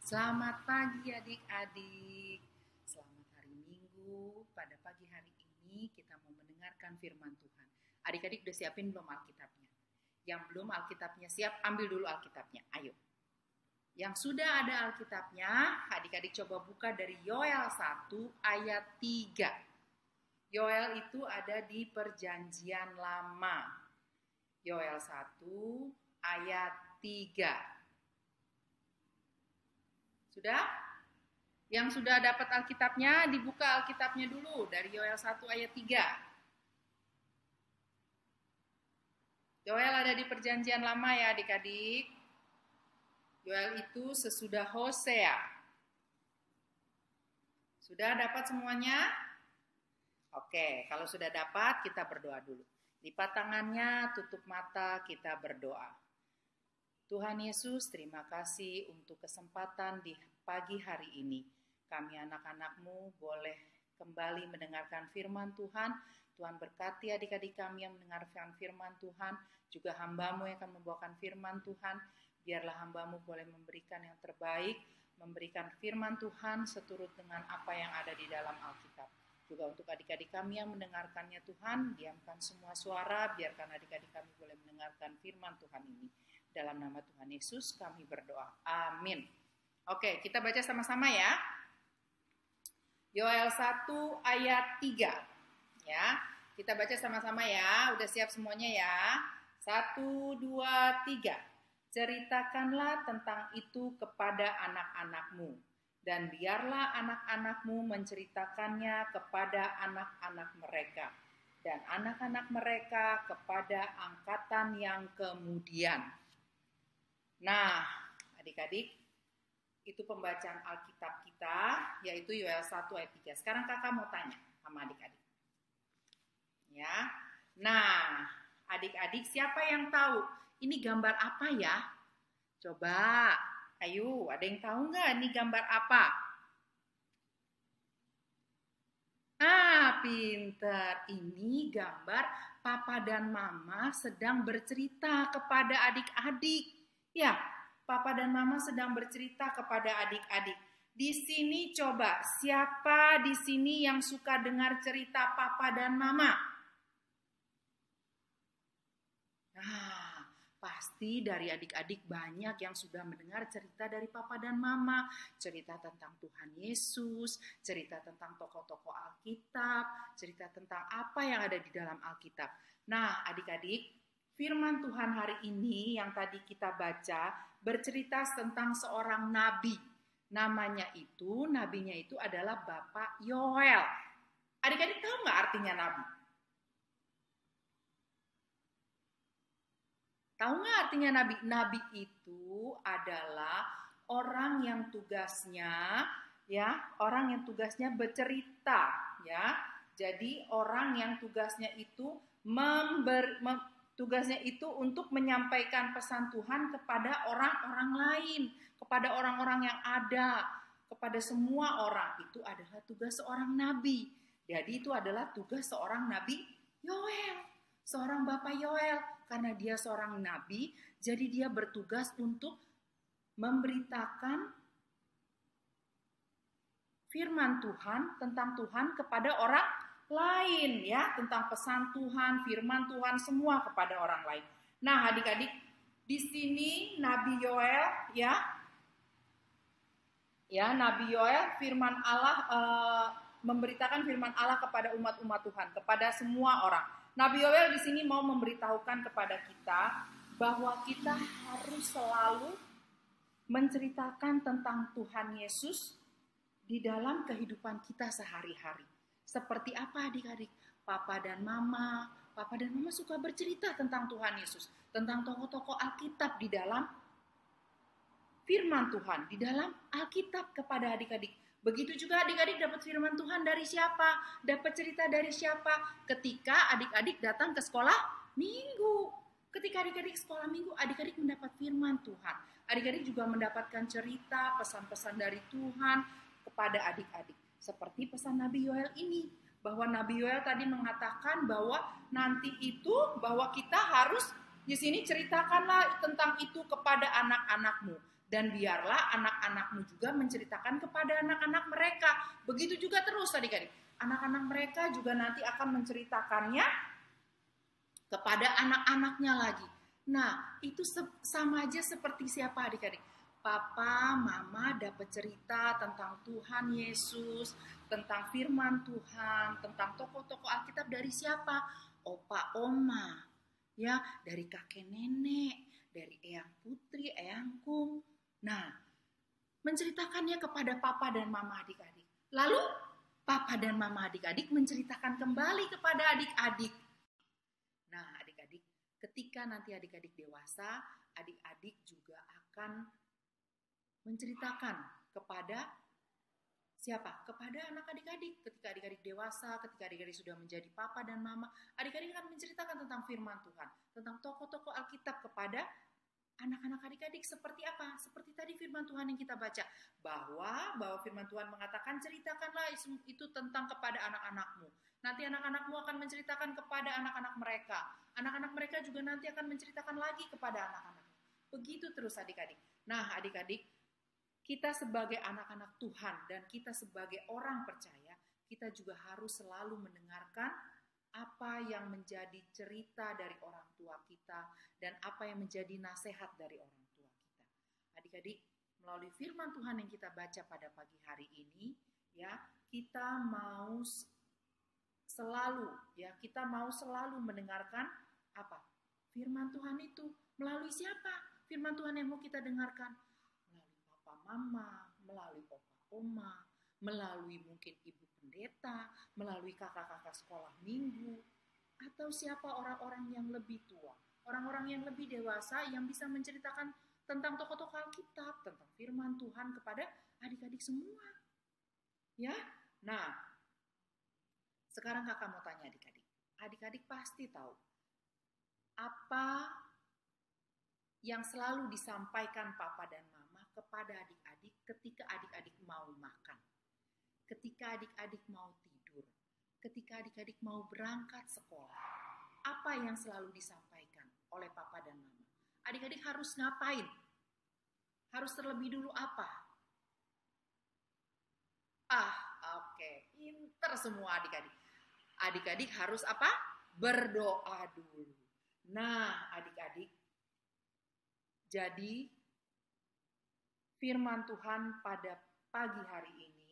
Selamat pagi adik-adik. Selamat hari Minggu. Pada pagi hari ini kita mau mendengarkan firman Tuhan. Adik-adik udah siapin belum Alkitabnya? Yang belum Alkitabnya siap, ambil dulu Alkitabnya. Ayo. Yang sudah ada Alkitabnya, adik-adik coba buka dari Yoel 1 ayat 3. Yoel itu ada di Perjanjian Lama. Yoel 1 ayat 3. Sudah? Yang sudah dapat Alkitabnya, dibuka Alkitabnya dulu dari Yoel 1 ayat 3. Yoel ada di Perjanjian Lama ya adik-adik. Yoel itu sesudah Hosea. Sudah dapat semuanya? Oke, kalau sudah dapat kita berdoa dulu. Lipat tangannya, tutup mata, kita berdoa. Tuhan Yesus, terima kasih untuk kesempatan di pagi hari ini. Kami anak-anak-Mu boleh kembali mendengarkan firman Tuhan. Tuhan berkati adik-adik kami yang mendengarkan firman Tuhan. Juga hamba-Mu yang akan membawakan firman Tuhan. Biarlah hamba-Mu boleh memberikan yang terbaik, memberikan firman Tuhan seturut dengan apa yang ada di dalam Alkitab. Juga untuk adik-adik kami yang mendengarkannya Tuhan, diamkan semua suara, biarkan adik-adik kami boleh mendengarkan firman Tuhan ini. Dalam nama Tuhan Yesus kami berdoa. Amin. Oke, kita baca sama-sama ya. Yoel 1 ayat 3. Ya, kita baca sama-sama ya. Udah siap semuanya ya. 1, 2, 3. Ceritakanlah tentang itu kepada anak-anak-Mu. Dan biarlah anak-anak-Mu menceritakannya kepada anak-anak mereka. Dan anak-anak mereka kepada angkatan yang kemudian. Nah, adik-adik, itu pembacaan Alkitab kita, yaitu Yoel 1 ayat 3. Sekarang kakak mau tanya sama adik-adik. Ya. Nah, adik-adik siapa yang tahu ini gambar apa ya? Coba, ayo, ada yang tahu nggak ini gambar apa? Pinter. Ini gambar papa dan mama sedang bercerita kepada adik-adik. Ya, papa dan mama sedang bercerita kepada adik-adik. Di sini coba, siapa di sini yang suka dengar cerita papa dan mama? Nah, pasti dari adik-adik banyak yang sudah mendengar cerita dari papa dan mama. Cerita tentang Tuhan Yesus, cerita tentang tokoh-tokoh Alkitab, cerita tentang apa yang ada di dalam Alkitab. Nah, adik-adik, firman Tuhan hari ini yang tadi kita baca bercerita tentang seorang nabi. Nabinya itu adalah Bapak Yoel. Adik-adik tahu nggak artinya nabi? Tahu nggak artinya nabi? Nabi itu adalah orang yang tugasnya bercerita, ya. Jadi orang yang tugasnya itu tugasnya itu untuk menyampaikan pesan Tuhan kepada orang-orang lain, kepada orang-orang yang ada, kepada semua orang. Itu adalah tugas seorang nabi. Jadi itu adalah tugas seorang nabi Yoel, seorang Bapak Yoel. Karena dia seorang nabi, jadi dia bertugas untuk memberitakan firman Tuhan tentang Tuhan kepada orang lain, ya, tentang pesan Tuhan, firman Tuhan semua kepada orang lain. Nah, adik-adik, di sini Nabi Yoel, Nabi Yoel, firman Allah memberitakan firman Allah kepada umat-umat Tuhan, kepada semua orang. Nabi Yoel di sini mau memberitahukan kepada kita bahwa kita harus selalu menceritakan tentang Tuhan Yesus di dalam kehidupan kita sehari-hari. Seperti apa adik-adik? Papa dan mama suka bercerita tentang Tuhan Yesus, tentang tokoh-tokoh Alkitab di dalam firman Tuhan, di dalam Alkitab kepada adik-adik. Begitu juga adik-adik dapat firman Tuhan dari siapa? Dapat cerita dari siapa? Ketika adik-adik datang ke sekolah minggu. Ketika adik-adik sekolah minggu, adik-adik mendapat firman Tuhan. Adik-adik juga mendapatkan cerita, pesan-pesan dari Tuhan kepada adik-adik. Seperti pesan Nabi Yoel ini. Bahwa Nabi Yoel tadi mengatakan bahwa nanti itu, bahwa kita harus di sini ceritakanlah tentang itu kepada anak-anakmu. Dan biarlah anak-anak anak-anakmu juga menceritakan kepada anak-anak mereka. Begitu juga terus adik-adik. Anak-anak mereka juga nanti akan menceritakannya kepada anak-anaknya lagi. Nah, itu sama aja seperti siapa adik-adik? Papa, mama dapat cerita tentang Tuhan Yesus, tentang firman Tuhan, tentang tokoh-tokoh Alkitab dari siapa? Opa, oma, ya, dari kakek nenek, dari eyang putri, eyang kung. Nah, menceritakannya kepada papa dan mama adik-adik. Lalu papa dan mama adik-adik menceritakan kembali kepada adik-adik. Nah, adik-adik, ketika nanti adik-adik dewasa, adik-adik juga akan menceritakan kepada siapa? Kepada anak adik-adik. Ketika adik-adik dewasa, ketika adik-adik sudah menjadi papa dan mama, adik-adik akan menceritakan tentang firman Tuhan, tentang tokoh-tokoh Alkitab kepada anak-anak adik-adik. Seperti apa? Seperti tadi firman Tuhan yang kita baca, bahwa firman Tuhan mengatakan, ceritakanlah itu tentang kepada anak-anakmu. Nanti anak-anakmu akan menceritakan kepada anak-anak mereka. Anak-anak mereka juga nanti akan menceritakan lagi kepada anak-anak. Begitu terus adik-adik. Nah, adik-adik, kita sebagai anak-anak Tuhan dan kita sebagai orang percaya, kita juga harus selalu mendengarkan apa yang menjadi cerita dari orang tua kita dan apa yang menjadi nasihat dari orang tua kita. Adik-adik, melalui firman Tuhan yang kita baca pada pagi hari ini, ya, kita mau selalu mendengarkan apa? Firman Tuhan itu melalui siapa? Firman Tuhan yang mau kita dengarkan melalui papa mama, melalui opa oma, melalui mungkin ibu pendeta, melalui kakak-kakak sekolah minggu, atau siapa orang-orang yang lebih tua, orang-orang yang lebih dewasa yang bisa menceritakan tentang tokoh-tokoh Alkitab, tentang firman Tuhan kepada adik-adik semua. Ya, nah, sekarang kakak mau tanya adik-adik. Adik-adik pasti tahu apa yang selalu disampaikan papa dan mama kepada adik-adik ketika adik-adik mau makan, ketika adik-adik mau tidur, ketika adik-adik mau berangkat sekolah. Apa yang selalu disampaikan oleh papa dan mama? Adik-adik harus ngapain? Harus terlebih dulu apa? Oke. Pinter semua adik-adik. Adik-adik harus apa? Berdoa dulu. Nah, adik-adik, jadi firman Tuhan pada pagi hari ini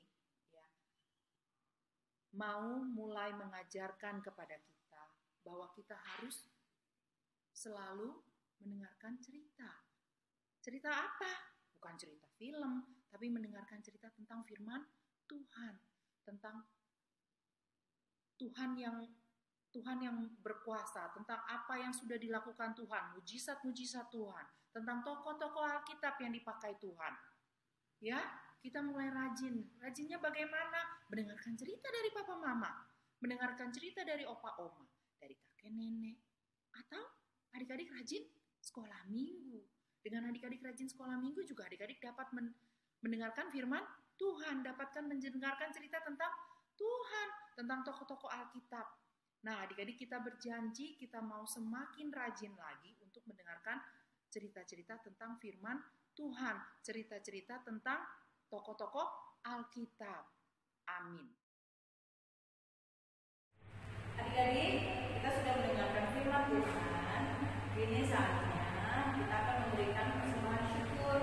ya, mau mulai mengajarkan kepada kita bahwa kita harus selalu mendengarkan cerita. Cerita apa? Bukan cerita film, tapi mendengarkan cerita tentang firman Tuhan, tentang Tuhan yang berkuasa, tentang apa yang sudah dilakukan Tuhan, mujizat-mujizat Tuhan, tentang tokoh-tokoh Alkitab yang dipakai Tuhan. Ya, kita mulai rajin. Rajinnya bagaimana? Mendengarkan cerita dari papa mama, mendengarkan cerita dari opa oma, dari kakek nenek, atau adik-adik rajin sekolah minggu. Dengan adik-adik rajin sekolah minggu juga adik-adik dapat mendengarkan firman Tuhan, dapatkan mendengarkan cerita tentang Tuhan, tentang tokoh-tokoh Alkitab. Nah, adik-adik kita berjanji kita mau semakin rajin lagi untuk mendengarkan cerita-cerita tentang firman Tuhan, cerita-cerita tentang tokoh-tokoh Alkitab. Amin. Adik-adik, kita sudah mendengarkan firman Tuhan. Ini saatnya kita akan memberikan persembahan syukur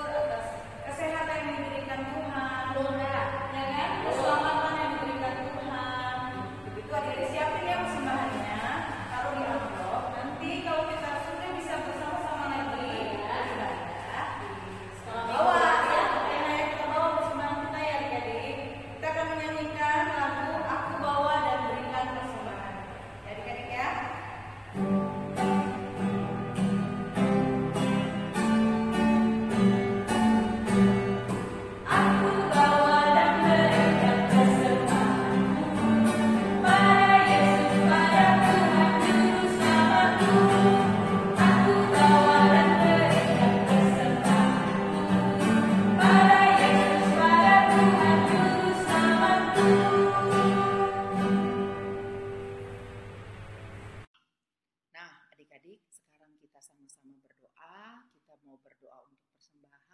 atas kesehatan yang diberikan Tuhan, ya kan? Keselamatan yang diberikan Tuhan. Begitu adik-adik siapin ya persembahannya, taruh di amplop. Nanti kalau kita sudah bisa bersama-sama lagi, bawa ya, kita bawa persembahan kita ya adik-adik.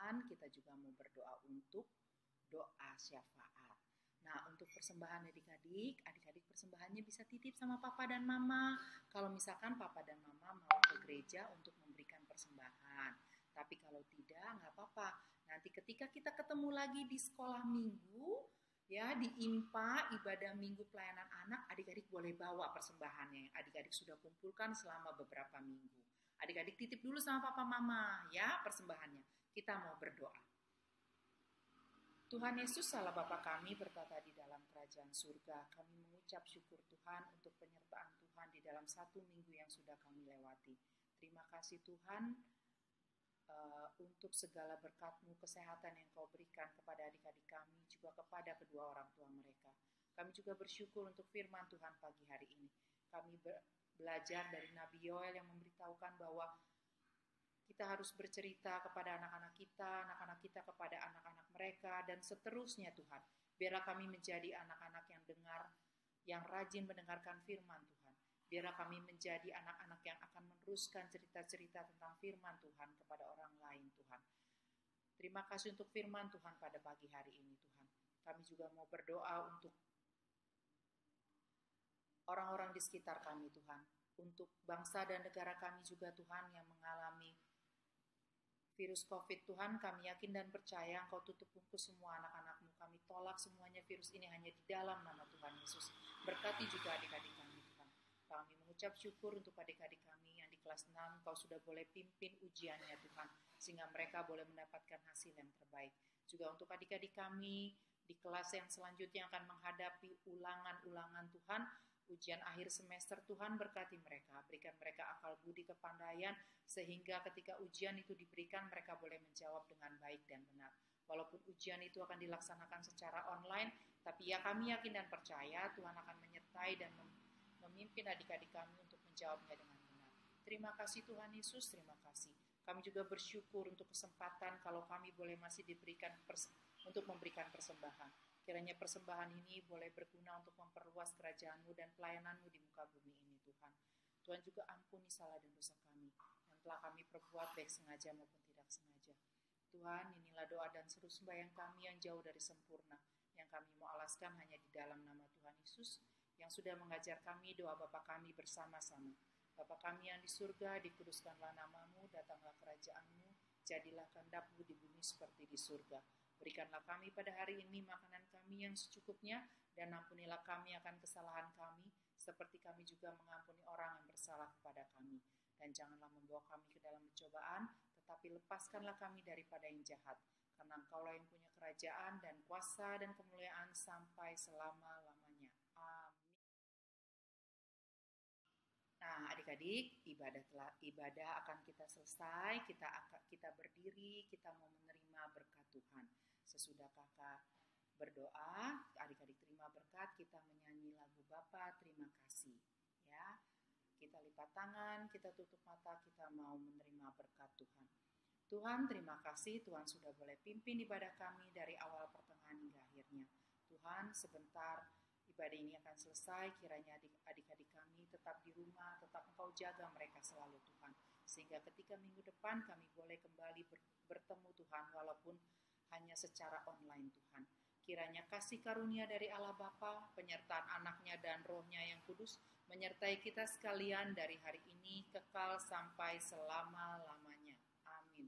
persembahan, kita juga mau berdoa untuk doa syafaat. Nah, untuk persembahan adik-adik persembahannya bisa titip sama papa dan mama. Kalau misalkan papa dan mama mau ke gereja untuk memberikan persembahan. Tapi kalau tidak, nggak apa-apa. Nanti ketika kita ketemu lagi di sekolah minggu, ya di IMPA, ibadah minggu pelayanan anak, adik-adik boleh bawa persembahannya yang adik-adik sudah kumpulkan selama beberapa minggu. Adik-adik titip dulu sama papa mama ya persembahannya. Kita mau berdoa. Tuhan Yesus Allah Bapa kami berkata di dalam kerajaan surga, kami mengucap syukur Tuhan untuk penyertaan Tuhan di dalam 1 minggu yang sudah kami lewati. Terima kasih Tuhan untuk segala berkat-Mu, kesehatan yang Kau berikan kepada adik-adik kami, juga kepada kedua orang tua mereka. Kami juga bersyukur untuk firman Tuhan pagi hari ini. Kami belajar dari Nabi Yoel yang memberitahukan bahwa kita harus bercerita kepada anak-anak kita kepada anak-anak mereka, dan seterusnya Tuhan. Biarlah kami menjadi anak-anak yang dengar, yang rajin mendengarkan firman Tuhan. Biarlah kami menjadi anak-anak yang akan meneruskan cerita-cerita tentang firman Tuhan kepada orang lain Tuhan. Terima kasih untuk firman Tuhan pada pagi hari ini Tuhan. Kami juga mau berdoa untuk orang-orang di sekitar kami Tuhan. Untuk bangsa dan negara kami juga Tuhan yang mengalami virus COVID Tuhan, kami yakin dan percaya Engkau tutup bungkus semua anak-anak-Mu. Kami tolak semuanya virus ini hanya di dalam nama Tuhan Yesus. Berkati juga adik-adik kami Tuhan. Kami mengucap syukur untuk adik-adik kami yang di kelas 6, Kau sudah boleh pimpin ujiannya Tuhan, sehingga mereka boleh mendapatkan hasil yang terbaik. Juga untuk adik-adik kami di kelas yang selanjutnya akan menghadapi ulangan-ulangan Tuhan, ujian akhir semester Tuhan, berkati mereka, berikan mereka akal budi kepandaian, sehingga ketika ujian itu diberikan mereka boleh menjawab dengan baik dan benar. Walaupun ujian itu akan dilaksanakan secara online, tapi ya kami yakin dan percaya Tuhan akan menyertai dan memimpin adik-adik kami untuk menjawabnya dengan benar. Terima kasih Tuhan Yesus, terima kasih. Kami juga bersyukur untuk kesempatan kalau kami boleh masih diberikan untuk memberikan persembahan. Kiranya persembahan ini boleh berguna untuk memperluas kerajaan-Mu dan pelayanan-Mu di muka bumi ini Tuhan. Tuhan juga ampuni salah dan dosa kami yang telah kami perbuat baik sengaja maupun tidak sengaja. Tuhan, inilah doa dan seru sembahyang kami yang jauh dari sempurna, yang kami mau alaskan hanya di dalam nama Tuhan Yesus yang sudah mengajar kami doa Bapa kami bersama-sama. Bapa kami yang di surga, dikuduskanlah nama-Mu, datanglah kerajaan-Mu, jadilah kehendak-Mu di bumi seperti di surga. Berikanlah kami pada hari ini makanan kami yang secukupnya, dan ampunilah kami akan kesalahan kami, seperti kami juga mengampuni orang yang bersalah kepada kami. Dan janganlah membawa kami ke dalam pencobaan, tetapi lepaskanlah kami daripada yang jahat. Karena Engkaulah yang punya kerajaan dan kuasa dan kemuliaan sampai selama-lamanya. Amin. Nah, adik-adik, ibadah akan kita selesai, kita berdiri, kita mau menerima berkat Tuhan. Sesudah kakak berdoa, adik-adik terima berkat, kita menyanyi lagu Bapa terima kasih. Ya, kita lipat tangan, kita tutup mata, kita mau menerima berkat Tuhan. Tuhan terima kasih, Tuhan sudah boleh pimpin ibadah kami dari awal pertengahan hingga akhirnya. Tuhan sebentar ibadah ini akan selesai, kiranya adik-adik kami tetap di rumah, tetap Engkau jaga mereka selalu Tuhan. Sehingga ketika minggu depan kami boleh kembali bertemu Tuhan, walaupun hanya secara online Tuhan. Kiranya kasih karunia dari Allah Bapa, penyertaan anaknya dan rohnya yang kudus, menyertai kita sekalian dari hari ini kekal sampai selama-lamanya. Amin.